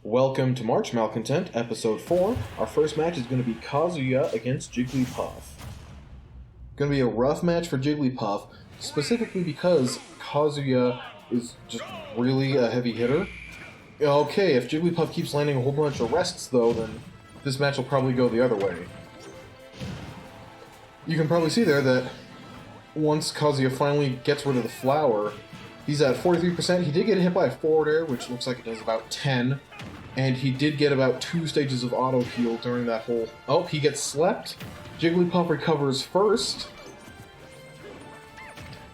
Welcome to March Malcontent, Episode 4. Our first match is going to be Kazuya against Jigglypuff. Going to be a rough match for Jigglypuff, specifically because Kazuya is just really a heavy hitter. Okay, if Jigglypuff keeps landing a whole bunch of rests though, then this match will probably go the other way. You can probably see there that once Kazuya finally gets rid of the flower, he's at 43%. He did get hit by a forward air, which looks like it does about 10. And he did get about 2 stages of auto heal during that whole... Oh, he gets slept. Jigglypuff recovers first.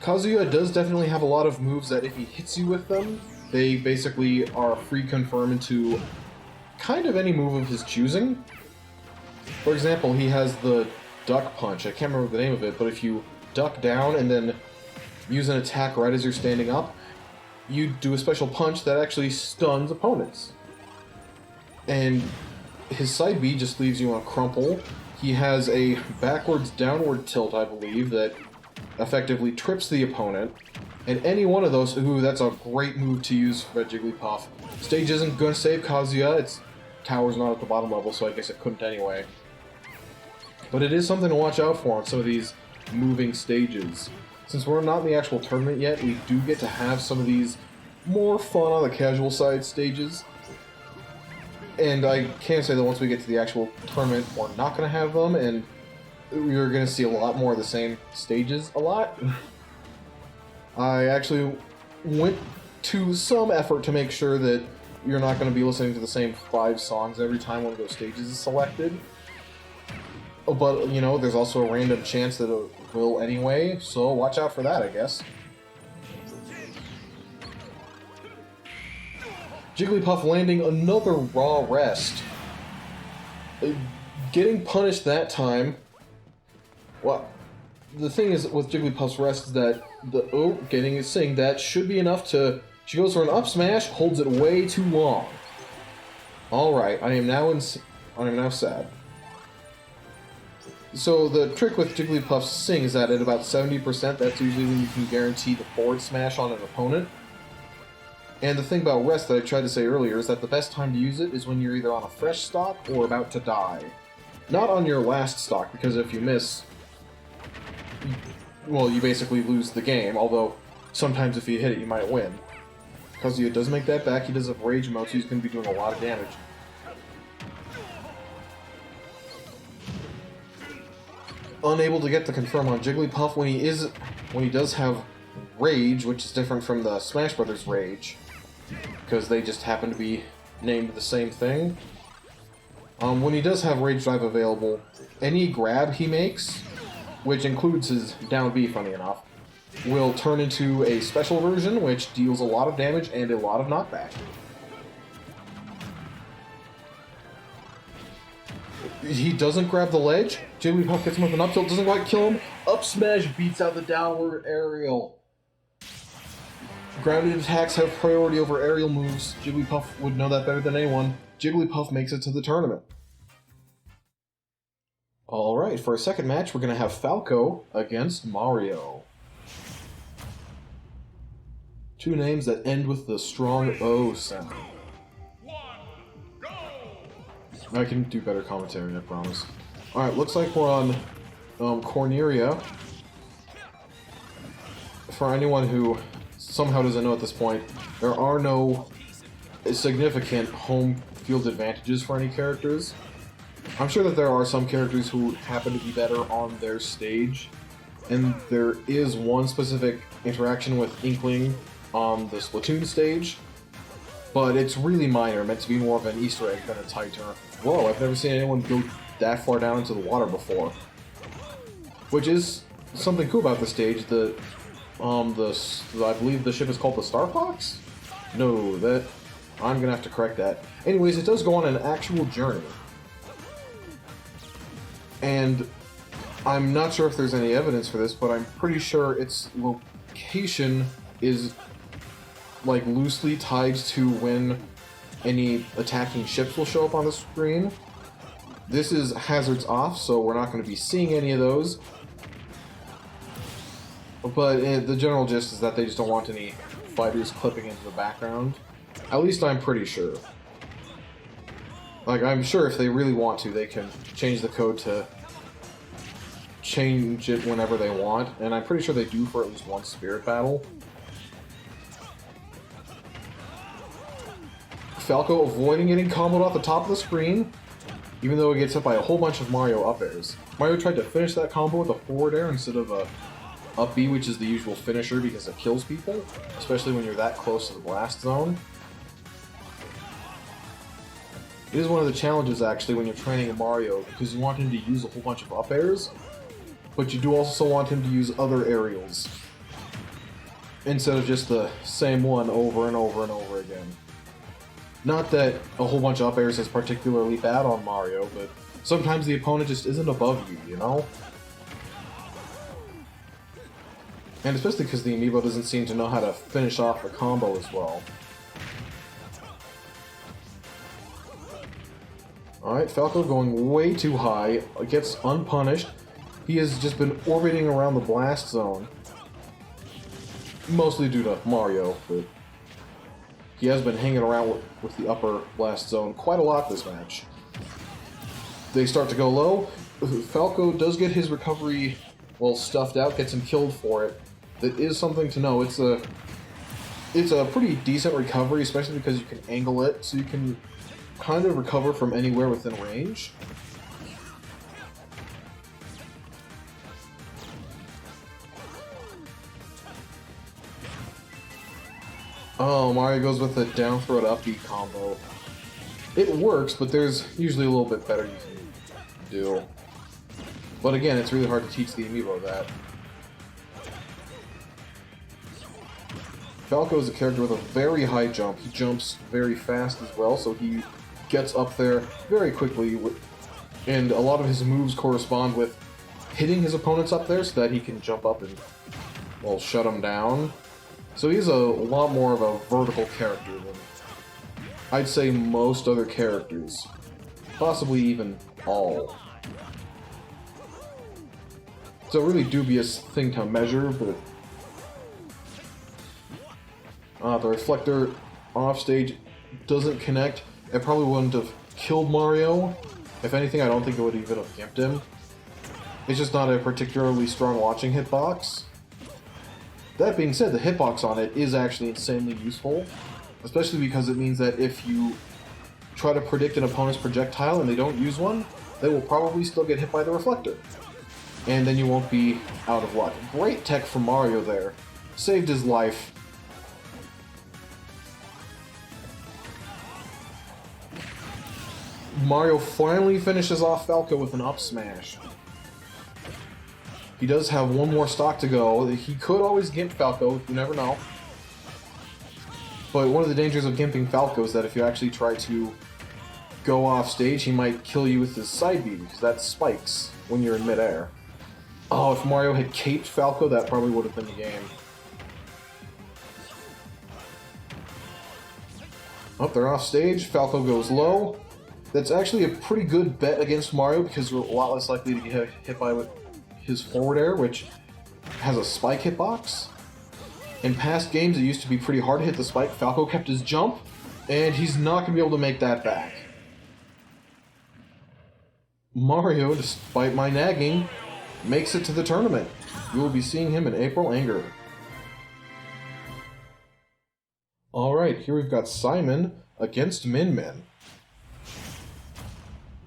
Kazuya does definitely have a lot of moves that if he hits you with them, they basically are free confirm into kind of any move of his choosing. For example, he has the duck punch. I can't remember the name of it, but if you duck down and then use an attack right as you're standing up, you do a special punch that actually stuns opponents. And his side B just leaves you on a crumple. He has a backwards downward tilt, I believe, that effectively trips the opponent. And any one of those, ooh, that's a great move to use for Jigglypuff. Stage isn't going to save Kazuya. Its tower's not at the bottom level, so I guess it couldn't anyway. But it is something to watch out for on some of these moving stages. Since we're not in the actual tournament yet, we do get to have some of these more fun on the casual side stages. And I can say that once we get to the actual tournament, we're not going to have them, and we're going to see a lot more of the same stages a lot. I actually went to some effort to make sure that you're not going to be listening to the same 5 songs every time one of those stages is selected. But, you know, there's also a random chance that it will anyway, so watch out for that, I guess. Jigglypuff landing another raw rest. Getting punished that time. Well, the thing is with Jigglypuff's rest is that getting his sing, that should be enough to... She goes for an up smash, holds it way too long. Alright, I am now sad. So the trick with Jigglypuff's sing is that at about 70%, that's usually when you can guarantee the forward smash on an opponent. And the thing about rest that I tried to say earlier is that the best time to use it is when you're either on a fresh stock or about to die. Not on your last stock, because if you miss, well, you basically lose the game, although sometimes if you hit it, you might win. Kazuya does make that back, he does have rage mode, so he's going to be doing a lot of damage. Unable to get the confirm on Jigglypuff when he does have rage, which is different from the Smash Brothers rage, because they just happen to be named the same thing. When he does have Rage Drive available, any grab he makes, which includes his down B, funny enough, will turn into a special version, which deals a lot of damage and a lot of knockback. He doesn't grab the ledge. Jigglypuff gets him with an up tilt, doesn't quite kill him. Up smash beats out the downward aerial. Grounded attacks have priority over aerial moves. Jigglypuff would know that better than anyone. Jigglypuff makes it to the tournament. Alright, for our second match, we're going to have Falco against Mario. 2 names that end with the strong O sound. I can do better commentary, I promise. Alright, looks like we're on Corneria. For anyone who somehow doesn't know at this point, there are no significant home field advantages for any characters. I'm sure that there are some characters who happen to be better on their stage, and there is one specific interaction with Inkling on the Splatoon stage, but it's really minor, meant to be more of an Easter egg than a tight turn. Whoa, I've never seen anyone go that far down into the water before. Which is something cool about the stage. I believe the ship is called the Star Fox? No, I'm gonna have to correct that. Anyways, it does go on an actual journey. And I'm not sure if there's any evidence for this, but I'm pretty sure its location is like loosely tied to when any attacking ships will show up on the screen. This is hazards off, so we're not going to be seeing any of those. But the general gist is that they just don't want any fighters clipping into the background. At least I'm pretty sure. Like, I'm sure if they really want to, they can change the code to change it whenever they want, and I'm pretty sure they do for at least one spirit battle. Falco avoiding getting comboed off the top of the screen, even though it gets hit by a whole bunch of Mario up airs. Mario tried to finish that combo with a forward air instead of a up B, which is the usual finisher because it kills people, especially when you're that close to the blast zone. It is one of the challenges, actually, when you're training a Mario, because you want him to use a whole bunch of up airs, but you do also want him to use other aerials, instead of just the same one over and over and over again. Not that a whole bunch of up airs is particularly bad on Mario, but sometimes the opponent just isn't above you, you know? And especially because the amiibo doesn't seem to know how to finish off a combo as well. Alright, Falco going way too high, gets unpunished. He has just been orbiting around the blast zone. Mostly due to Mario, but he has been hanging around with the upper blast zone quite a lot this match. They start to go low. Falco does get his recovery, well, stuffed out, gets him killed for it. That is something to know. It's a pretty decent recovery, especially because you can angle it, so you can kind of recover from anywhere within range. Oh, Mario goes with the down throw to up B combo. It works, but there's usually a little bit better you can do. But again, it's really hard to teach the amiibo that. Falco is a character with a very high jump. He jumps very fast as well, so he gets up there very quickly, and a lot of his moves correspond with hitting his opponents up there so that he can jump up and, well, shut them down. So he's a lot more of a vertical character than I'd say most other characters. Possibly even all. It's a really dubious thing to measure, but the reflector off stage doesn't connect. It probably wouldn't have killed Mario. If anything, I don't think it would even have gimped him. It's just not a particularly strong launching hitbox. That being said, the hitbox on it is actually insanely useful, especially because it means that if you try to predict an opponent's projectile and they don't use one, they will probably still get hit by the reflector. And then you won't be out of luck. Great tech from Mario there. Saved his life. Mario finally finishes off Falco with an up smash. He does have one more stock to go. He could always gimp Falco, you never know. But one of the dangers of gimping Falco is that if you actually try to go off stage, he might kill you with his side B, because that spikes when you're in midair. Oh, if Mario had caped Falco, that probably would have been the game. Oh, they're off stage. Falco goes low. That's actually a pretty good bet against Mario, because you're a lot less likely to get hit by with his forward air, which has a spike hitbox. In past games, it used to be pretty hard to hit the spike. Falco kept his jump, and he's not going to be able to make that back. Mario, despite my nagging, makes it to the tournament. You will be seeing him in April Anger. Alright, here we've got Simon against Min Min.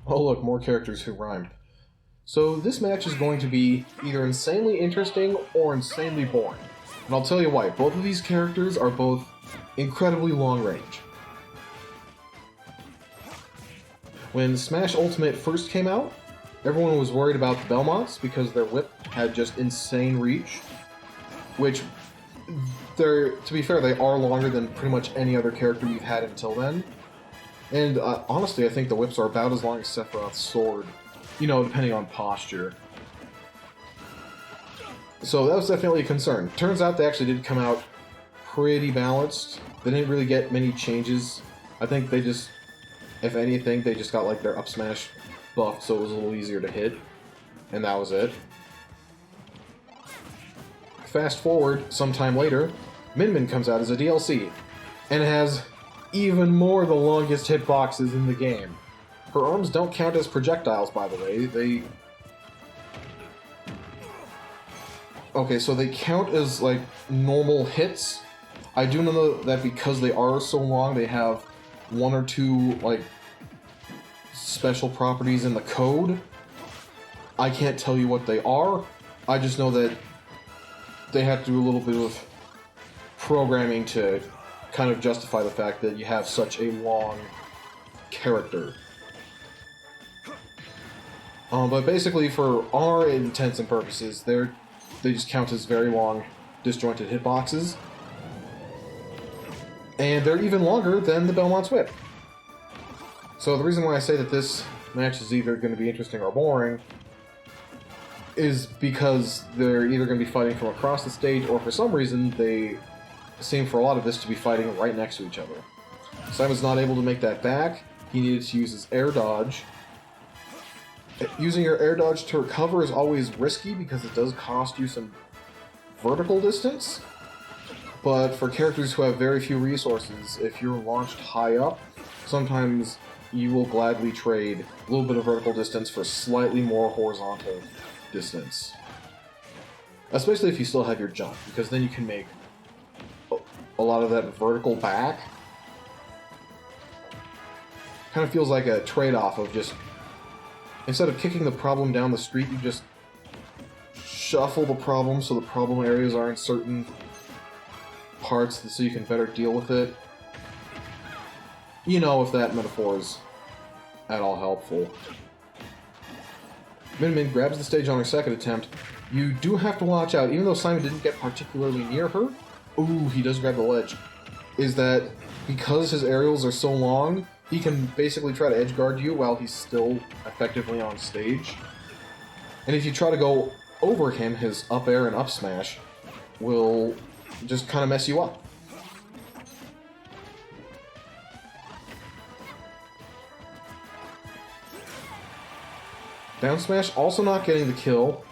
Oh look, more characters who rhyme. So this match is going to be either insanely interesting or insanely boring. And I'll tell you why. Both of these characters are both incredibly long range. When Smash Ultimate first came out, everyone was worried about the Belmonts because their whip had just insane reach. Which, to be fair, they are longer than pretty much any other character we've had until then. And honestly, I think the whips are about as long as Sephiroth's sword. You know, depending on posture. So that was definitely a concern. Turns out they actually did come out pretty balanced. They didn't really get many changes. I think they just, if anything, they just got like their up smash buffed so it was a little easier to hit. And that was it. Fast forward, sometime later, Min Min comes out as a DLC. And it has even more the longest hitboxes in the game. Her arms don't count as projectiles, by the way. Okay, so they count as, like, normal hits. I do know that because they are so long, they have one or two, like, special properties in the code. I can't tell you what they are. I just know that they have to do a little bit of programming to kind of justify the fact that you have such a long character. But basically, for our intents and purposes, they just count as very long, disjointed hitboxes. And they're even longer than the Belmont's Whip. So the reason why I say that this match is either going to be interesting or boring is because they're either going to be fighting from across the stage, or for some reason they seem for a lot of this to be fighting right next to each other. Simon's not able to make that back. He needed to use his air dodge. Using your air dodge to recover is always risky because it does cost you some vertical distance. But for characters who have very few resources, if you're launched high up, sometimes you will gladly trade a little bit of vertical distance for slightly more horizontal distance. Especially if you still have your jump, because then you can make a lot of that vertical back. Kind of feels like a trade-off of just, instead of kicking the problem down the street, you just shuffle the problem so the problem areas are in certain parts so you can better deal with it. You know, if that metaphor is at all helpful. Min grabs the stage on her second attempt. You do have to watch out, even though Simon didn't get particularly near her. Ooh, he does grab the ledge. Is that because his aerials are so long, he can basically try to edge guard you while he's still effectively on stage. And if you try to go over him, his up air and up smash will just kind of mess you up. Down smash also not getting the kill.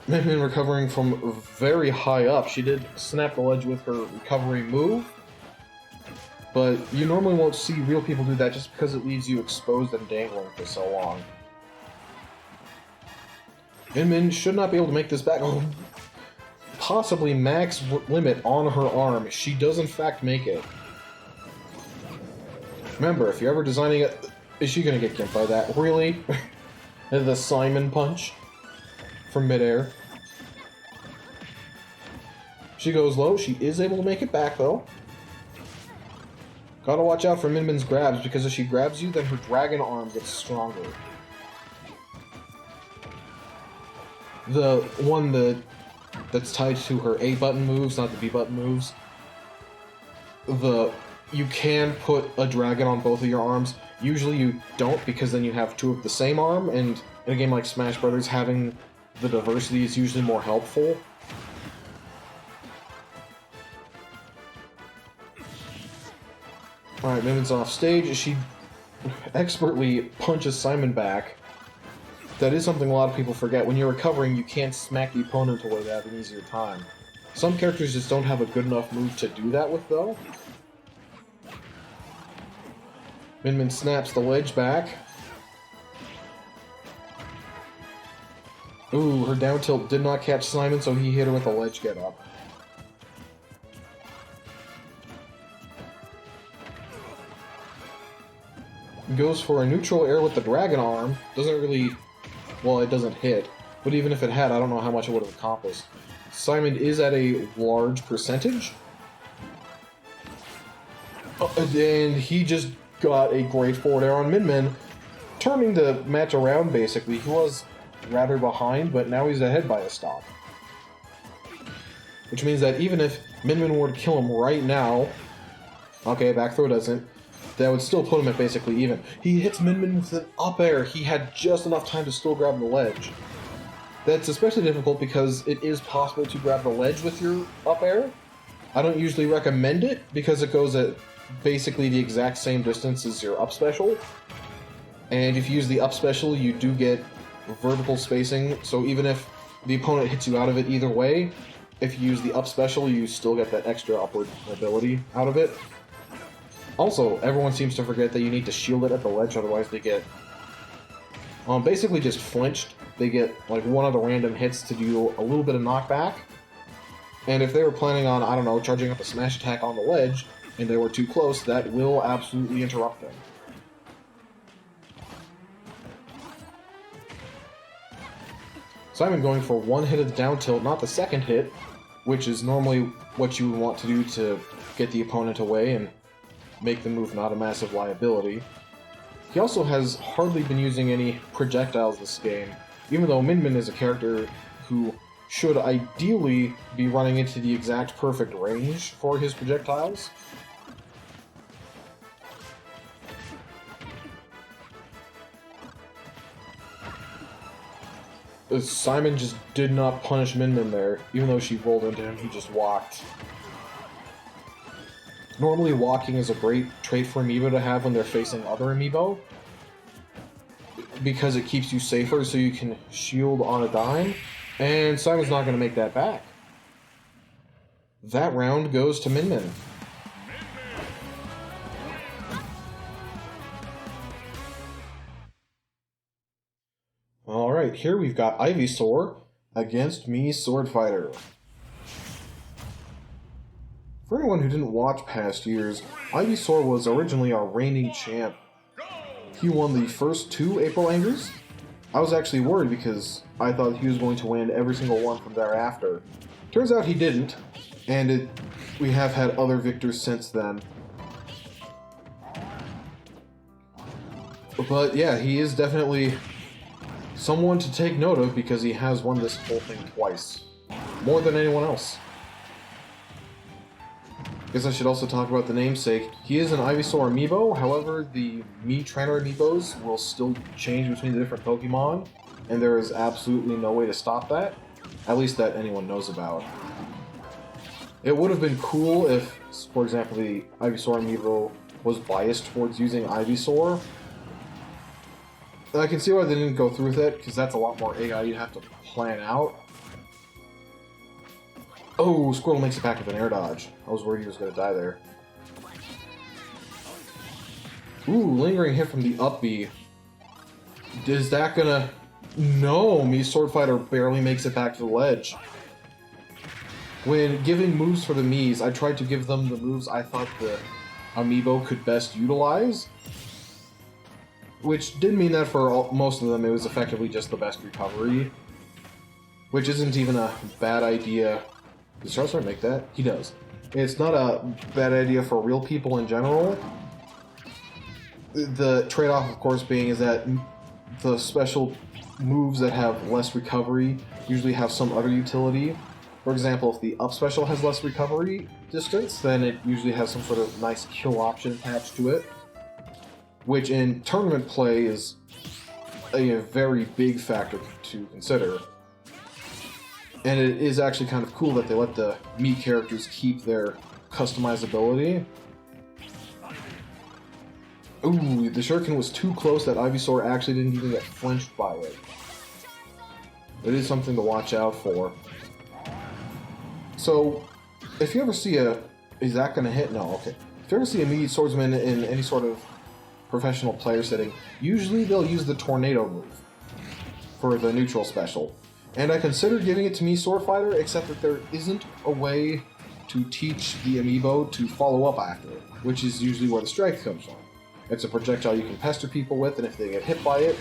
Min recovering from very high up. She did snap the ledge with her recovery move, but you normally won't see real people do that just because it leaves you exposed and dangling for so long. Min should not be able to make this back. Oh, possibly max limit on her arm. She does in fact make it. Remember, if you're ever designing it, is she going to get gimped by that? Really? The Simon punch from midair. She goes low. She is able to make it back, though. Gotta watch out for Min-Min's grabs, because if she grabs you, then her dragon arm gets stronger. The one that's tied to her A button moves, not the B button moves. You can put a dragon on both of your arms. Usually you don't, because then you have two of the same arm, and in a game like Smash Brothers, having the diversity is usually more helpful. Alright, Min-Min's off stage. She expertly punches Simon back. That is something a lot of people forget. When you're recovering, you can't smack the opponent to where they have an easier time. Some characters just don't have a good enough move to do that with, though. Min-Min snaps the ledge back. Ooh, her down tilt did not catch Simon, so he hit her with a ledge get up. Goes for a neutral air with the dragon arm. Doesn't really... Well, it doesn't hit. But even if it had, I don't know how much it would have accomplished. Simon is at a large percentage. And he just got a great forward air on Min-Min, turning the match around, basically. He was rather behind, but now he's ahead by a stop. Which means that even if Min-Min were to kill him right now... Okay, back throw doesn't. That would still put him at basically even. He hits Min-Min with an up air. He had just enough time to still grab the ledge. That's especially difficult because it is possible to grab the ledge with your up air. I don't usually recommend it because it goes at basically the exact same distance as your up special. And if you use the up special, you do get vertical spacing. So even if the opponent hits you out of it either way, if you use the up special, you still get that extra upward mobility out of it. Also, everyone seems to forget that you need to shield it at the ledge, otherwise they get basically just flinched. They get like one of the random hits to do a little bit of knockback. And if they were planning on, I don't know, charging up a smash attack on the ledge, and they were too close, that will absolutely interrupt them. Simon going for one hit of the down tilt, not the second hit, which is normally what you would want to do to get the opponent away and make the move not a massive liability. He also has hardly been using any projectiles this game, even though Min Min is a character who should ideally be running into the exact perfect range for his projectiles. Simon just did not punish Min Min there. Even though she rolled into him, he just walked. Normally, walking is a great trait for Amiibo to have when they're facing other Amiibo, because it keeps you safer so you can shield on a dime, and Simon's not going to make that back. That round goes to Min Min. Alright, here we've got Ivysaur against Mii Swordfighter. For anyone who didn't watch past years, Ivysaur was originally our reigning champ. He won the first 2 April Angers. I was actually worried because I thought he was going to win every single one from thereafter. Turns out he didn't, and we have had other victors since then. But yeah, he is definitely someone to take note of because he has won this whole thing twice. More than anyone else. Guess I should also talk about the namesake. He is an Ivysaur amiibo, however, the Mii Trainer amiibos will still change between the different Pokemon, and there is absolutely no way to stop that, at least that anyone knows about. It would have been cool if, for example, the Ivysaur amiibo was biased towards using Ivysaur. I can see why they didn't go through with it, because that's a lot more AI you'd have to plan out. Oh, Squirtle makes it back with an air dodge. I was worried he was going to die there. Ooh, lingering hit from the up B. Is that gonna... No, Mii Swordfighter barely makes it back to the ledge. When giving moves for the Miis, I tried to give them the moves I thought the amiibo could best utilize. Which did mean that for most of them it was effectively just the best recovery. Which isn't even a bad idea. Does Charizard make that? He does. It's not a bad idea for real people in general. The trade-off, of course, being is that the special moves that have less recovery usually have some other utility. For example, if the up special has less recovery distance, then it usually has some sort of nice kill option attached to it. Which in tournament play is a very big factor to consider. And it is actually kind of cool that they let the Mii characters keep their customizability. Ooh, the Shuriken was too close that Ivysaur actually didn't even get flinched by it. It is something to watch out for. So, if you ever see a... Is that going to hit? No, okay. If you ever see a Mii swordsman in any sort of professional player setting, usually they'll use the Tornado move for the neutral special. And I considered giving it to Mii Swordfighter, except that there isn't a way to teach the amiibo to follow up after it, which is usually where the strength comes from. It's a projectile you can pester people with, and if they get hit by it,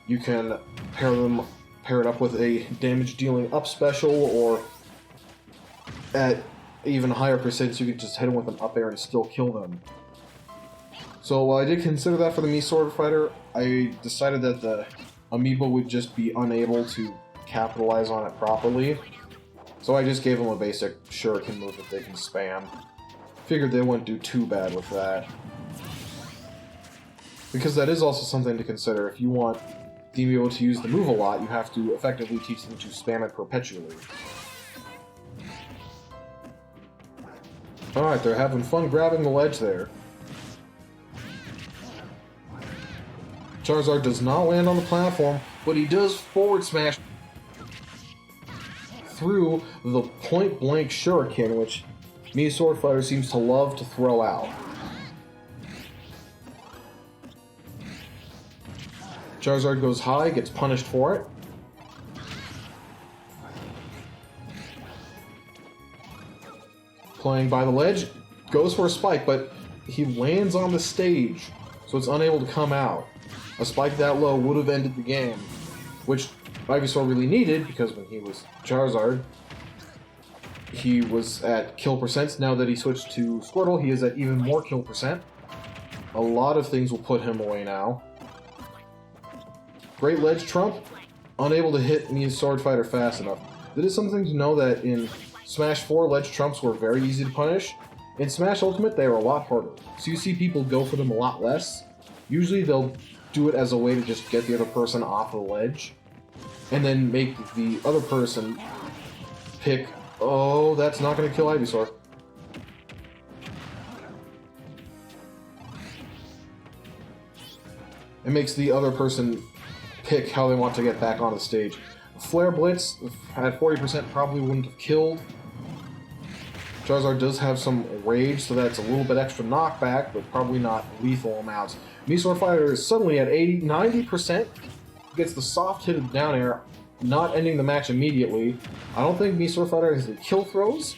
you can pair it up with a damage-dealing up special, or at even higher percentage, you can just hit them with an up air and still kill them. So while I did consider that for the Mii Swordfighter, I decided that the amiibo would just be unable to capitalize on it properly. So I just gave them a basic Shuriken move that they can spam. Figured they wouldn't do too bad with that. Because that is also something to consider. If you want the amiibo to use the move a lot, you have to effectively teach them to spam it perpetually. Alright, they're having fun grabbing the ledge there. Charizard does not land on the platform, but he does forward smash through the point-blank Shuriken, which Mii Swordfighter seems to love to throw out. Charizard goes high, gets punished for it. Playing by the ledge, goes for a spike, but he lands on the stage, so it's unable to come out. A spike that low would have ended the game, which Ivysaur really needed, because when he was Charizard, he was at kill percents. Now that he switched to Squirtle, he is at even more kill percent. A lot of things will put him away now. Great ledge trump, unable to hit Mii Swordfighter fast enough. It is something to know that in Smash 4, ledge trumps were very easy to punish. In Smash Ultimate, they are a lot harder. So you see people go for them a lot less. Usually they'll do it as a way to just get the other person off the ledge, and then make the other person pick, oh, that's not going to kill Ivysaur. It makes the other person pick how they want to get back on the stage. Flare Blitz at 40% probably wouldn't have killed. Charizard does have some rage, so that's a little bit extra knockback, but probably not lethal amounts. Mii Swordfighter is suddenly at 90%, gets the soft hit of down air, not ending the match immediately. I don't think Mii Swordfighter has any kill throws.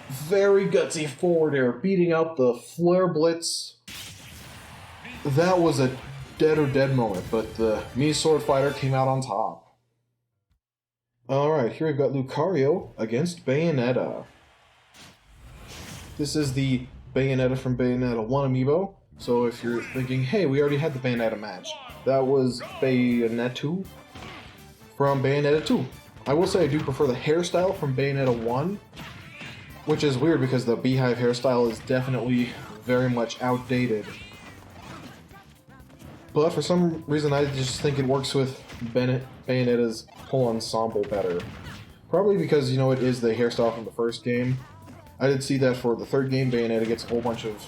Very gutsy forward air, beating out the Flare Blitz. That was a dead or dead moment, but the Mii Swordfighter came out on top. Alright, here we've got Lucario against Bayonetta. This is the Bayonetta from Bayonetta 1 amiibo, so if you're thinking, hey, we already had the Bayonetta match, that was Bayonetta from Bayonetta 2. I will say I do prefer the hairstyle from Bayonetta 1, which is weird because the beehive hairstyle is definitely very much outdated. But for some reason I just think it works with Bayonetta's whole ensemble better. Probably because, you know, it is the hairstyle from the first game. I did see that for the third game, Bayonetta gets a whole bunch of,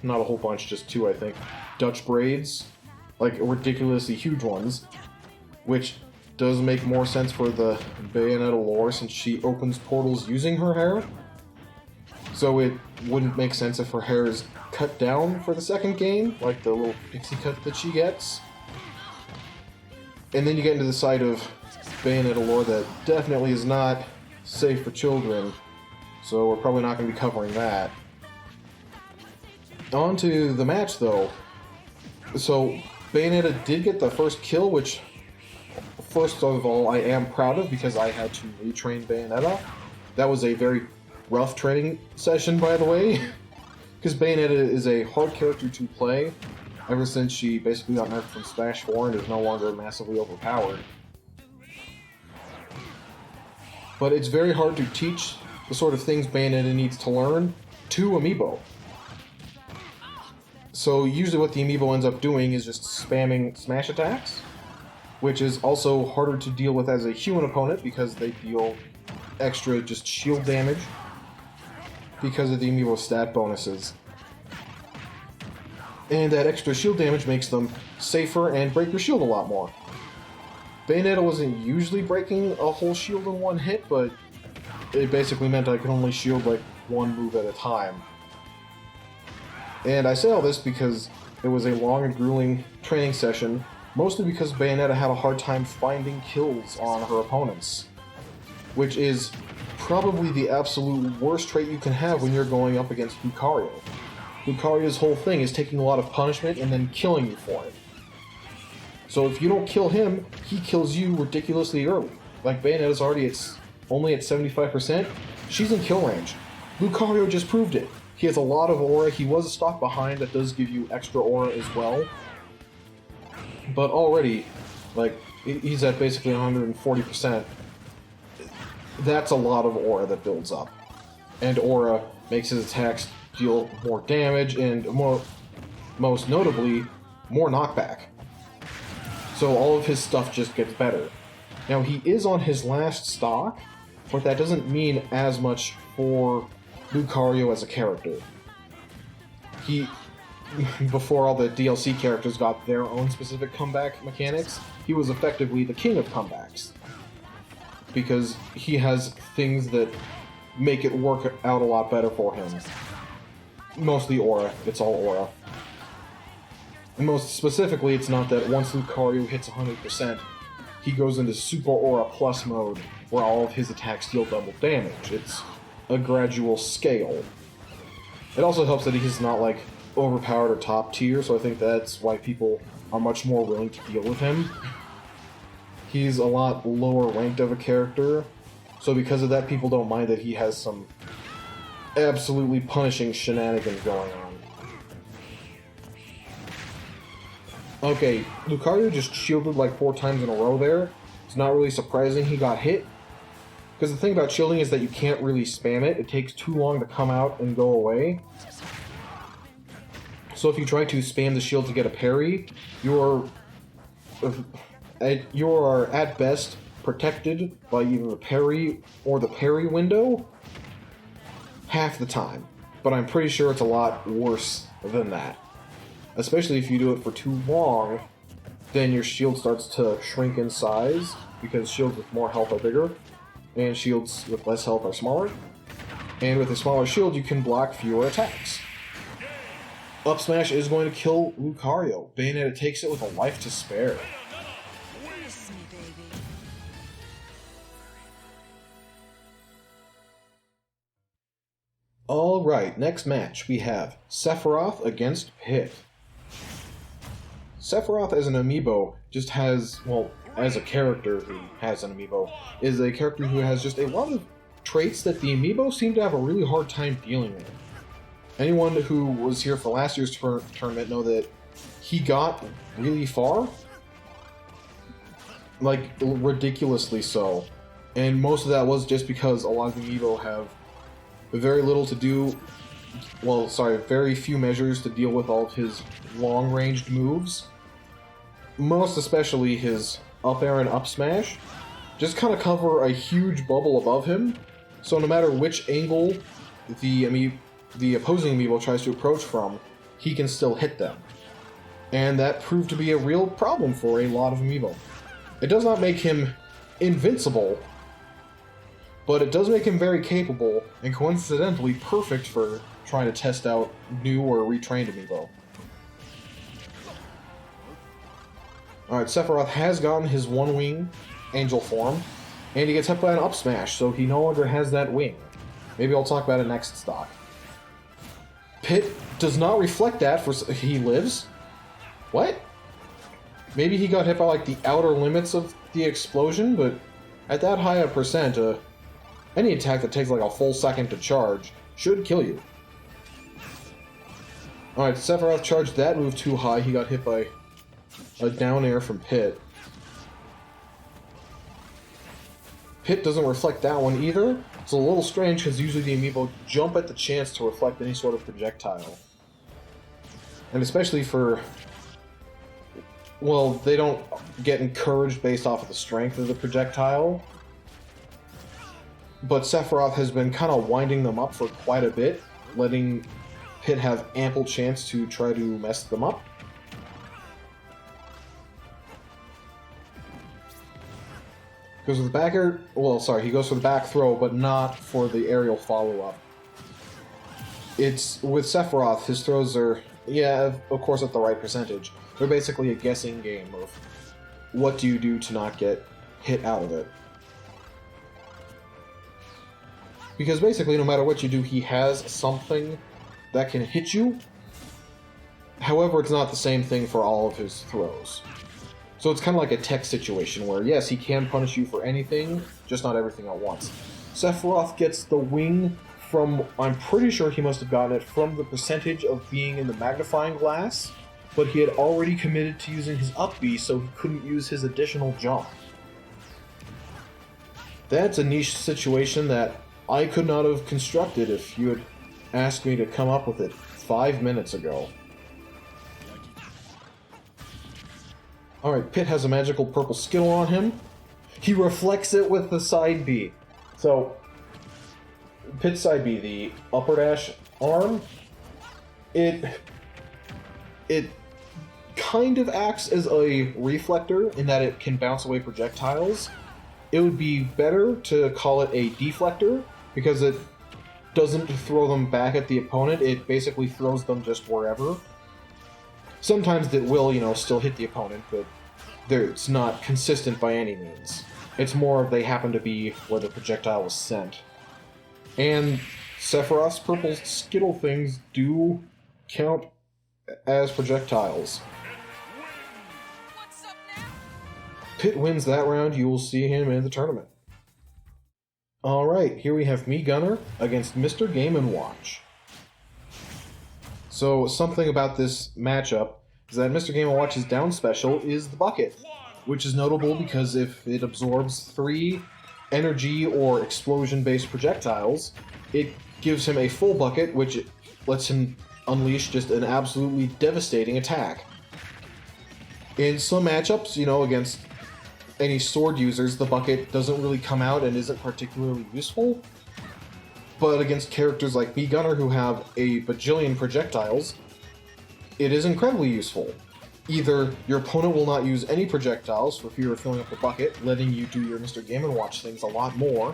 not a whole bunch, just 2 I think, Dutch braids. Like, ridiculously huge ones. Which does make more sense for the Bayonetta lore since she opens portals using her hair. So it wouldn't make sense if her hair is cut down for the second game, like the little pixie cut that she gets. And then you get into the side of Bayonetta lore that definitely is not safe for children, so we're probably not going to be covering that. On to the match, though. So, Bayonetta did get the first kill, which, first of all, I am proud of because I had to retrain Bayonetta. That was a very rough training session, by the way, because Bayonetta is a hard character to play ever since she basically got nerfed from Smash 4 and is no longer massively overpowered. But it's very hard to teach the sort of things Bayonetta needs to learn to Amiibo. So usually what the Amiibo ends up doing is just spamming smash attacks, which is also harder to deal with as a human opponent because they deal extra just shield damage because of the Amiibo stat bonuses. And that extra shield damage makes them safer and break your shield a lot more. Bayonetta wasn't usually breaking a whole shield in one hit, but it basically meant I could only shield like one move at a time. And I say all this because it was a long and grueling training session, mostly because Bayonetta had a hard time finding kills on her opponents, which is probably the absolute worst trait you can have when you're going up against Lucario. Lucario's whole thing is taking a lot of punishment and then killing you for it. So if you don't kill him, he kills you ridiculously early. Like Bayonetta's already only at 75%, she's in kill range. Lucario just proved it. He has a lot of aura, he was a stock behind that does give you extra aura as well. But already, like, he's at basically 140%. That's a lot of aura that builds up. And aura makes his attacks deal more damage and, most notably, more knockback. So all of his stuff just gets better. Now, he is on his last stock, but that doesn't mean as much for Lucario as a character. Before all the DLC characters got their own specific comeback mechanics, he was effectively the king of comebacks. Because he has things that make it work out a lot better for him. Mostly aura, it's all aura. And most specifically, it's not that once Lucario hits 100%, he goes into Super Aura Plus mode, where all of his attacks deal double damage. It's a gradual scale. It also helps that he's not, like, overpowered or top tier, so I think that's why people are much more willing to deal with him. He's a lot lower ranked of a character, so because of that, people don't mind that he has some absolutely punishing shenanigans going on. Okay, Lucario just shielded like 4 times in a row there. It's not really surprising he got hit. Because the thing about shielding is that you can't really spam it. It takes too long to come out and go away. So if you try to spam the shield to get a parry, you are at best protected by either the parry or the parry window half the time. But I'm pretty sure it's a lot worse than that. Especially if you do it for too long, then your shield starts to shrink in size, because shields with more health are bigger, and shields with less health are smaller. And with a smaller shield, you can block fewer attacks. Up smash is going to kill Lucario. Bayonetta takes it with a life to spare. Alright, next match we have Sephiroth against Pit. Sephiroth as an amiibo just has, well, as a character who has an amiibo, is a character who has just a lot of traits that the amiibo seem to have a really hard time dealing with. Anyone who was here for last year's tournament know that he got really far. Like, ridiculously so. And most of that was just because a lot of the amiibo have very little to do, very few measures to deal with all of his long-ranged moves. Most especially his up air and up smash just kind of cover a huge bubble above him, so no matter which angle the opposing amiibo tries to approach from, he can still hit them. And that proved to be a real problem for a lot of amiibo. It does not make him invincible, but it does make him very capable, and coincidentally perfect for trying to test out new or retrained amiibo. Alright, Sephiroth has gotten his one wing angel form, and he gets hit by an up smash, so he no longer has that wing. Maybe I'll talk about it next stock. Pit does not reflect that, he lives? What? Maybe he got hit by like the outer limits of the explosion, but at that high a percent, any attack that takes like a full second to charge should kill you. Alright, Sephiroth charged that move too high, he got hit by a down air from Pit. Pit doesn't reflect that one either. It's a little strange because usually the amiibo jump at the chance to reflect any sort of projectile. And especially for... well, they don't get encouraged based off of the strength of the projectile. But Sephiroth has been kind of winding them up for quite a bit, letting Pit have ample chance to try to mess them up. Goes for the back air, he goes for the back throw, but not for the aerial follow-up. It's, with Sephiroth, his throws are, yeah, of course at the right percentage. They're basically a guessing game of what do you do to not get hit out of it. Because basically, no matter what you do, he has something that can hit you. However, it's not the same thing for all of his throws. So it's kind of like a tech situation where, yes, he can punish you for anything, just not everything at once. Sephiroth gets the wing from, I'm pretty sure he must have gotten it from the percentage of being in the magnifying glass, but he had already committed to using his up B, so he couldn't use his additional jump. That's a niche situation that I could not have constructed if you had asked me to come up with it 5 minutes ago. Alright, Pit has a magical purple skill on him. He reflects it with the side B. So, Pit's side B, the upper dash arm, it kind of acts as a reflector in that it can bounce away projectiles. It would be better to call it a deflector, because it doesn't throw them back at the opponent, it basically throws them just wherever. Sometimes it will, still hit the opponent, but it's not consistent by any means. It's more of they happen to be where the projectile was sent. And Sephiroth's purple skittle things do count as projectiles. Pit wins that round, you will see him in the tournament. Alright, here we have Mii Gunner against Mr. Game & Watch. So, something about this matchup is that Mr. Game & Watch's down special is the bucket, which is notable because if it absorbs 3 energy or explosion-based projectiles, it gives him a full bucket, which lets him unleash just an absolutely devastating attack. In some matchups, against any sword users, the bucket doesn't really come out and isn't particularly useful. But against characters like Mii Gunner who have a bajillion projectiles, it is incredibly useful. Either your opponent will not use any projectiles for fear of filling up the bucket, letting you do your Mr. Game & Watch things a lot more,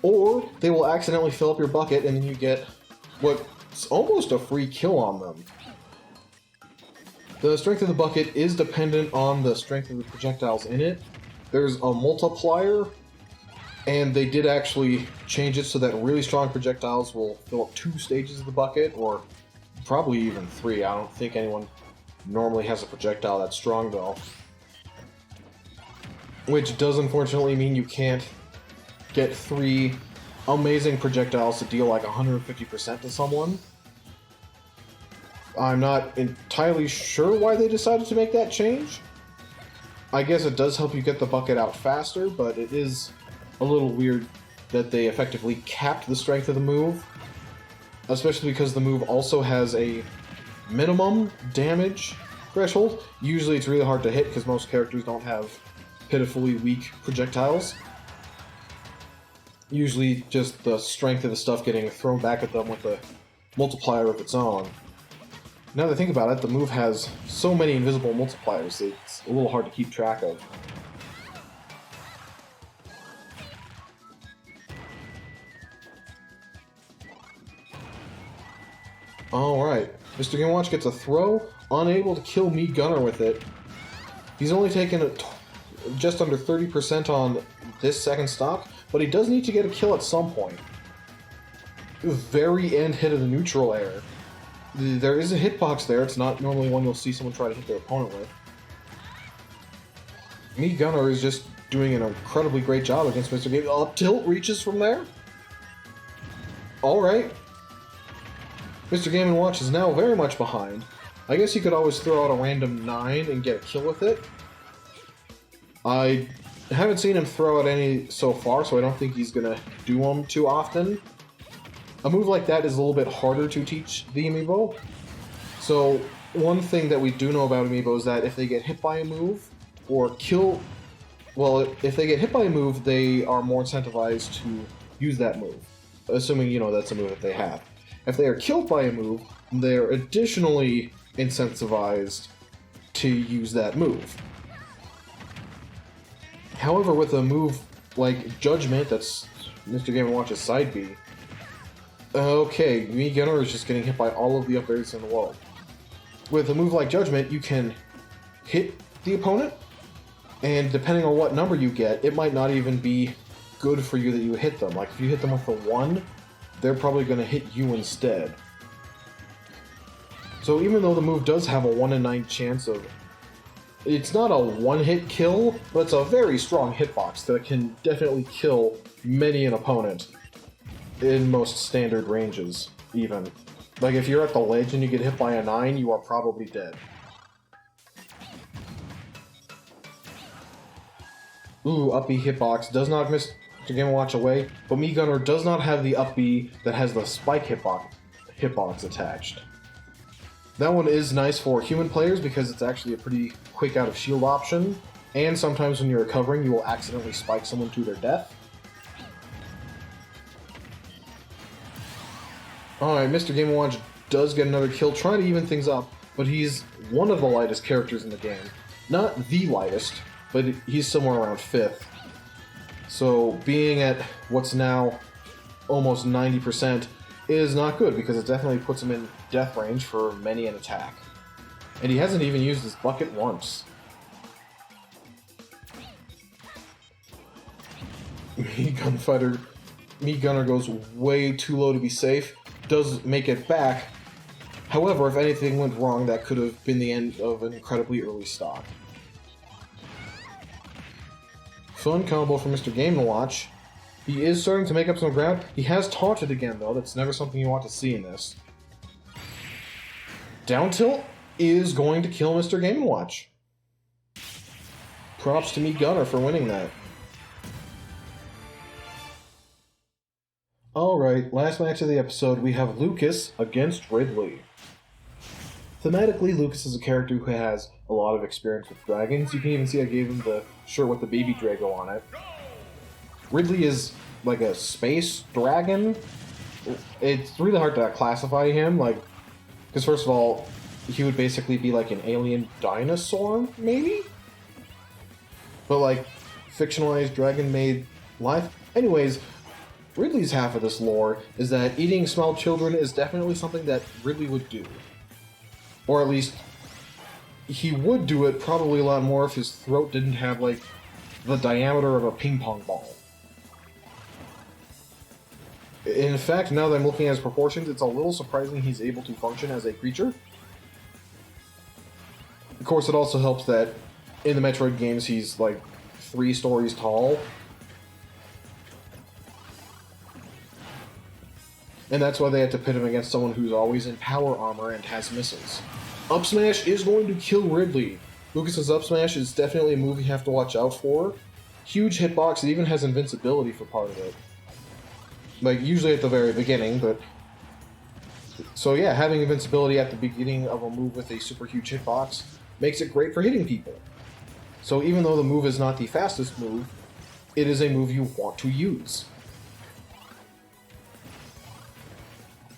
or they will accidentally fill up your bucket and then you get what's almost a free kill on them. The strength of the bucket is dependent on the strength of the projectiles in it. There's a multiplier, and they did actually change it so that really strong projectiles will fill up 2 stages of the bucket, or probably even 3. I don't think anyone normally has a projectile that strong, though. Which does unfortunately mean you can't get 3 amazing projectiles to deal like 150% to someone. I'm not entirely sure why they decided to make that change. I guess it does help you get the bucket out faster, but it is a little weird that they effectively capped the strength of the move, especially because the move also has a minimum damage threshold. Usually it's really hard to hit because most characters don't have pitifully weak projectiles. Usually just the strength of the stuff getting thrown back at them with a multiplier of its own. Now that I think about it, the move has so many invisible multipliers, it's a little hard to keep track of. Alright, Mr. Game & Watch gets a throw, unable to kill Mii Gunner with it. He's only taken just under 30% on this second stock, but he does need to get a kill at some point. Very end hit of the neutral air. There is a hitbox there, it's not normally one you'll see someone try to hit their opponent with. Mii Gunner is just doing an incredibly great job against Mr. Game. Up tilt reaches from there. Alright. Mr. Game & Watch is now very much behind. I guess he could always throw out a random 9 and get a kill with it. I haven't seen him throw out any so far, so I don't think he's gonna do them too often. A move like that is a little bit harder to teach the amiibo. So, one thing that we do know about amiibo is that if they get hit by a move, or kill... Well, if they get hit by a move, they are more incentivized to use that move. Assuming, that's a move that they have. If they are killed by a move, they're additionally incentivized to use that move. However, with a move like Judgment, that's Mr. Game & Watch's side B, okay, Mii Gunner is just getting hit by all of the up airs in the world. With a move like Judgment, you can hit the opponent, and depending on what number you get, it might not even be good for you that you hit them. Like, if you hit them with a 1, they're probably going to hit you instead. So even though the move does have a 1 in 9 chance of... It's not a one-hit kill, but it's a very strong hitbox that can definitely kill many an opponent. In most standard ranges, even. Like, if you're at the ledge and you get hit by a 9, you are probably dead. Ooh, up B hitbox does not miss to Game & Watch away, but Mii Gunner does not have the up B that has the spike hitbox attached. That one is nice for human players because it's actually a pretty quick out of shield option, and sometimes when you're recovering you will accidentally spike someone to their death. Alright, Mr. Game & Watch does get another kill, trying to even things up, but he's one of the lightest characters in the game. Not the lightest, but he's somewhere around 5th. So being at what's now almost 90% is not good, because it definitely puts him in death range for many an attack. And he hasn't even used his bucket once. Mii Gunner goes way too low to be safe. Does make it back. However, if anything went wrong, that could have been the end of an incredibly early stock. Fun combo for Mr. Game & Watch. He is starting to make up some ground. He has taunted again, though. That's never something you want to see in this. Down tilt is going to kill Mr. Game & Watch. Props to Mii Gunner for winning that. Alright, last match of the episode, we have Lucas against Ridley. Thematically, Lucas is a character who has a lot of experience with dragons. You can even see I gave him the shirt with the baby Drago on it. Ridley is like a space dragon. It's really hard to classify him, like, because first of all, he would basically be like an alien dinosaur, maybe? But like, fictionalized dragon made life. Anyways, Ridley's half of this lore is that eating small children is definitely something that Ridley would do. Or at least, he would do it probably a lot more if his throat didn't have, like, the diameter of a ping pong ball. In fact, now that I'm looking at his proportions, it's a little surprising he's able to function as a creature. Of course, it also helps that in the Metroid games, he's, like, 3 stories tall. And that's why they had to pit him against someone who's always in power armor and has missiles. Up smash is going to kill Ridley. Lucas's up smash is definitely a move you have to watch out for. Huge hitbox, it even has invincibility for part of it. Like, usually at the very beginning, but... So yeah, having invincibility at the beginning of a move with a super huge hitbox makes it great for hitting people. So even though the move is not the fastest move, it is a move you want to use.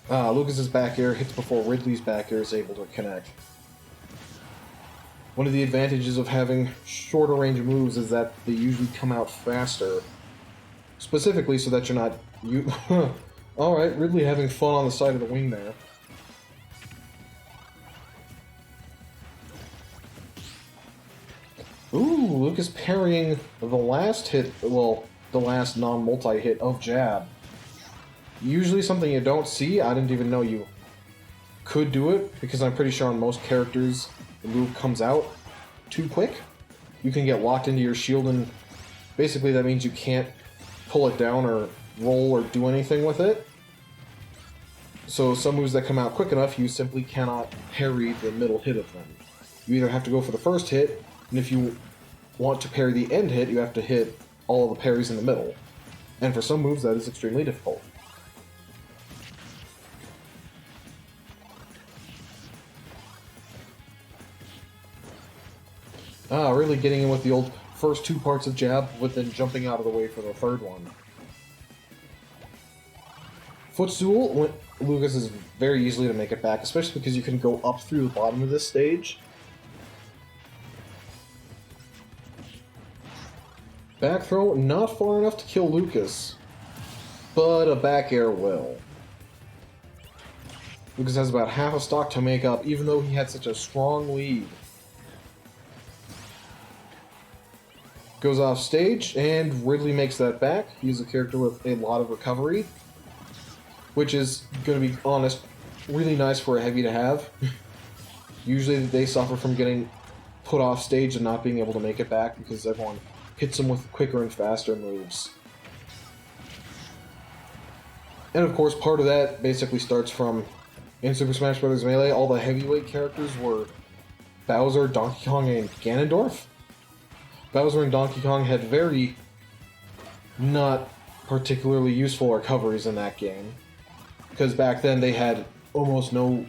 Lucas's back air hits before Ridley's back air is able to connect. One of the advantages of having shorter range moves is that they usually come out faster. Specifically so that you're not... Alright, Ridley having fun on the side of the wing there. Ooh, Lucas parrying the last hit, well, the last non-multi-hit of jab. Usually something you don't see. I didn't even know you could do it, because I'm pretty sure on most characters the move comes out too quick. You can get locked into your shield, and basically that means you can't pull it down or roll or do anything with it. So some moves that come out quick enough, you simply cannot parry the middle hit of them. You either have to go for the first hit, and if you want to parry the end hit, you have to hit all of the parries in the middle. And for some moves, that is extremely difficult. Really getting in with the old first 2 parts of jab, but then jumping out of the way for the third one. Footstool, Lucas is very easily to make it back, especially because you can go up through the bottom of this stage. Back throw, not far enough to kill Lucas, but a back air will. Lucas has about half a stock to make up, even though he had such a strong lead. Goes off stage, and Ridley makes that back. He's a character with a lot of recovery, which is going to be, honest, really nice for a heavy to have. Usually they suffer from getting put off stage and not being able to make it back because everyone hits them with quicker and faster moves. And of course, part of that basically starts from, in Super Smash Bros. Melee, all the heavyweight characters were Bowser, Donkey Kong, and Ganondorf. Bowser and Donkey Kong had very not particularly useful recoveries in that game, because back then they had almost no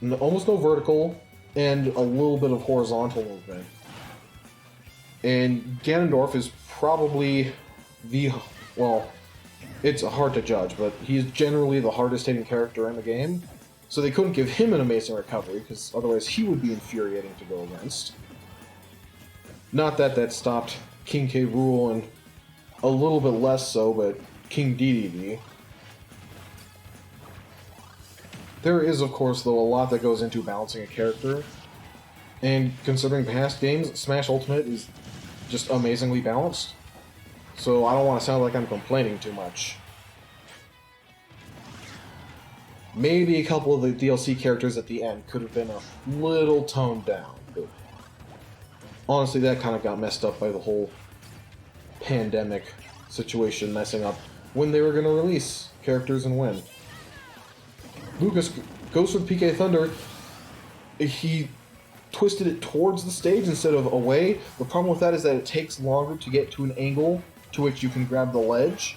vertical and a little bit of horizontal movement. And Ganondorf is probably the, well, it's hard to judge, but he's generally the hardest hitting character in the game, so they couldn't give him an amazing recovery, because otherwise he would be infuriating to go against. Not that that stopped King K. Rool, and a little bit less so, but King DDD. There is, of course, though, a lot that goes into balancing a character. And considering past games, Smash Ultimate is just amazingly balanced. So I don't want to sound like I'm complaining too much. Maybe a couple of the DLC characters at the end could have been a little toned down. But honestly, that kind of got messed up by the whole pandemic situation messing up when they were going to release characters and when. Lucas goes for the PK Thunder. He twisted it towards the stage instead of away. The problem with that is that it takes longer to get to an angle to which you can grab the ledge.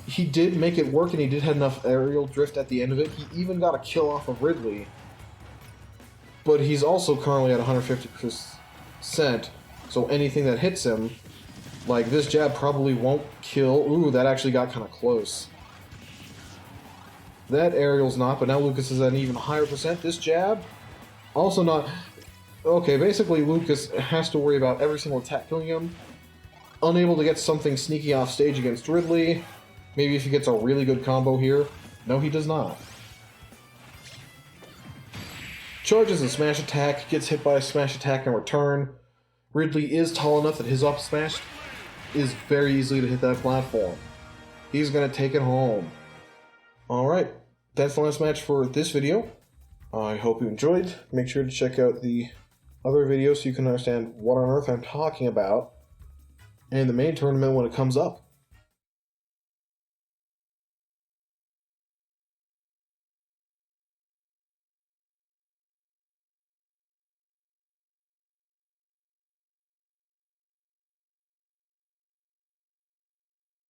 He did make it work, and he did have enough aerial drift at the end of it. He even got a kill off of Ridley. But he's also currently at 150%, so anything that hits him, like this jab probably won't kill. Ooh, that actually got kind of close. That aerial's not, but now Lucas is at an even higher percent. This jab, also not. Okay, basically Lucas has to worry about every single attack killing him. Unable to get something sneaky off stage against Ridley. Maybe if he gets a really good combo here. No, he does not. Charges a smash attack, gets hit by a smash attack in return. Ridley is tall enough that his up smash is very easily to hit that platform. He's going to take it home. Alright, that's the last match for this video. I hope you enjoyed. Make sure to check out the other videos so you can understand what on earth I'm talking about and the main tournament when it comes up.